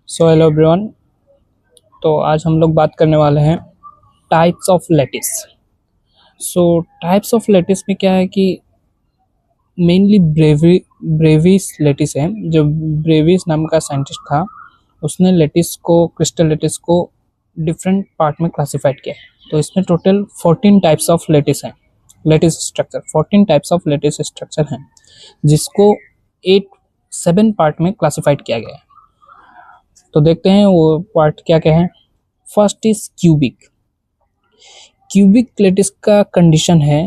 So hello everyone. तो आज हम लोग बात करने वाले हैं types of lattice. So types of lattice में क्या है कि मेनली ब्रेविस लेटिस है। जो ब्रेविस नाम का साइंटिस्ट था उसने लेटिस को, क्रिस्टल लेटिस को डिफरेंट पार्ट में क्लासिफाइड किया है। तो इसमें टोटल 14 टाइप्स ऑफ लेटिस हैं, lattice structure 14 types of lattice structure हैं, जिसको 7 पार्ट में क्लासिफाइड किया गया है। तो देखते हैं वो पार्ट क्या क्या है। First is cubic. Cubic lattice का कंडीशन है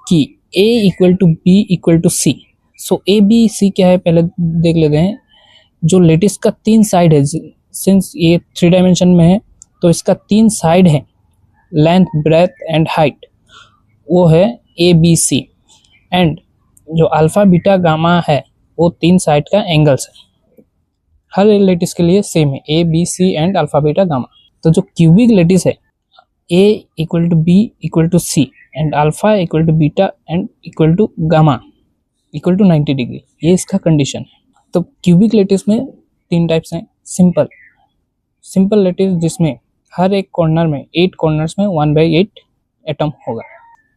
कि A equal to B equal to C. So A B C क्या है पहले देख लेते हैं। जो लेटिस का 3 साइड है, सिंस ये 3 डायमेंशन में है तो इसका 3 साइड है, लेंथ, ब्रेथ एंड हाइट, वो है ए बी सी। एंड जो अल्फा बीटा गामा है वो 3 साइड का एंगल्स है। हर लेटिस के लिए सेम है, A B C and alpha beta gamma. तो जो क्यूबिक लेटिस है, A equal to B equal to C and alpha equal to beta and equal to gamma equal to 90 degree, ये इसका condition है। तो क्यूबिक लेटिस में 3 types हैं। Simple lettuce जिसमें हर एक कॉर्नर में 8 कॉर्नर्स में 1/8 एटम होगा।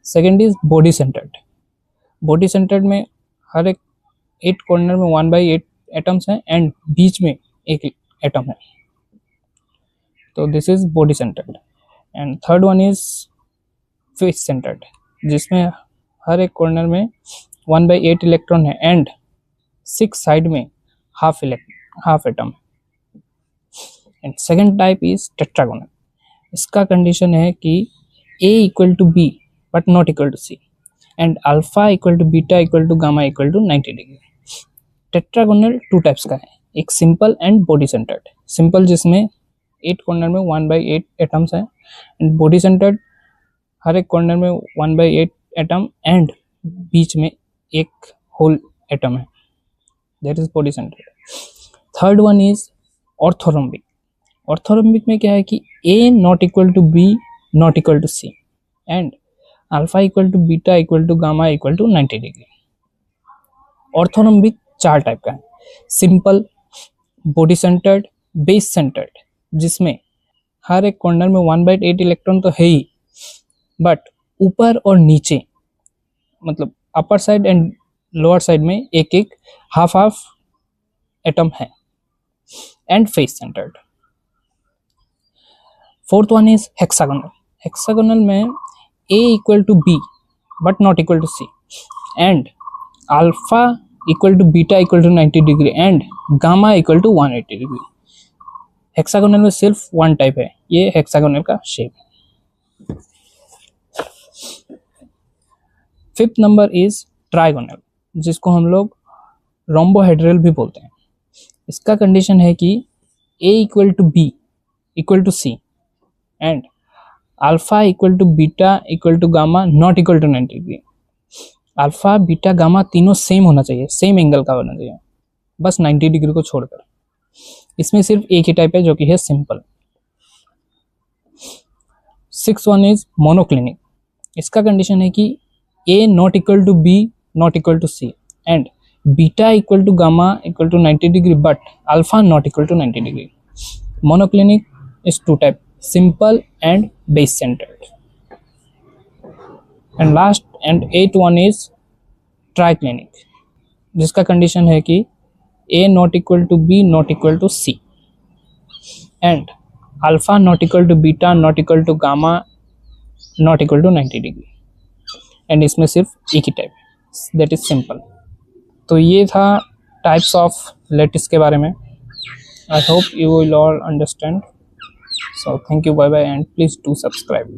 Second is body centred. Body centred में हर एक 8 कॉर्नर में 1/8 एटम्स हैं एंड बीच में एक एटम है। तो this is body centred. And third one is face centred, जिसमें हर एक कॉर्नर में 1/8 इलेक्ट्रॉन है एंड 6 साइड में half atom. And second type is tetragonal. इसका कंडीशन है कि A equal to B but not equal to C and alpha equal to beta equal to gamma equal to 90 degree. Tetragonal 2 types का है, एक simple and body centred. Simple जिसमें 8 corner में 1/8 atoms है and body centred हर एक corner में 1/8 atom and बीच में एक होल एटम है, that is body centred. Third one is orthorhombic. Orthorhombic में क्या है कि A not equal to B not equal to C and alpha equal to beta equal to gamma equal to 90 degree. Orthorhombic 4 type का है, simple, body centred, base centred, जिसमें हर एक corner में 1/8 इलेक्ट्रॉन तो है ही, बट ऊपर और नीचे मतलब upper side and lower side में एक एक हाफ एटम है। And face centred. Fourth one is hexagonal. Hexagonal में A equal to B but not equal to C and alpha equal to beta equal to 90 degree and gamma equal to 180 degree. Hexagonal में सिर्फ 1 type है, ये hexagonal का shape है। Fifth number is trigonal, जिसको हम लोग रोम्बोहेड्रल भी बोलते हैं। इसका कंडीशन है कि A equal to B equal to C and alpha equal to beta equal to gamma not equal to 90 degree. Alpha beta gamma तीनों सेम होना चाहिए, सेम एंगल का होना चाहिए, बस 90 डिग्री को छोड़कर। इसमें सिर्फ एक ही टाइप है जो कि है सिंपल। 6 one is monoclinic. इसका कंडीशन है कि A not equal to B not equal to C and beta equal to gamma equal to 90 degree but alpha not equal to 90 degree. Monoclinic is 2 type, simple and base centered. And last and 8th one is triclinic, जिसका condition है कि A not equal to B not equal to C and alpha not equal to beta not equal to gamma not equal to 90 degree. And इसमें सिर्फ एक ही type, that is simple. तो ये था types of lettuce के बारे में। I hope you will all understand. So thank you, bye bye, and please do subscribe.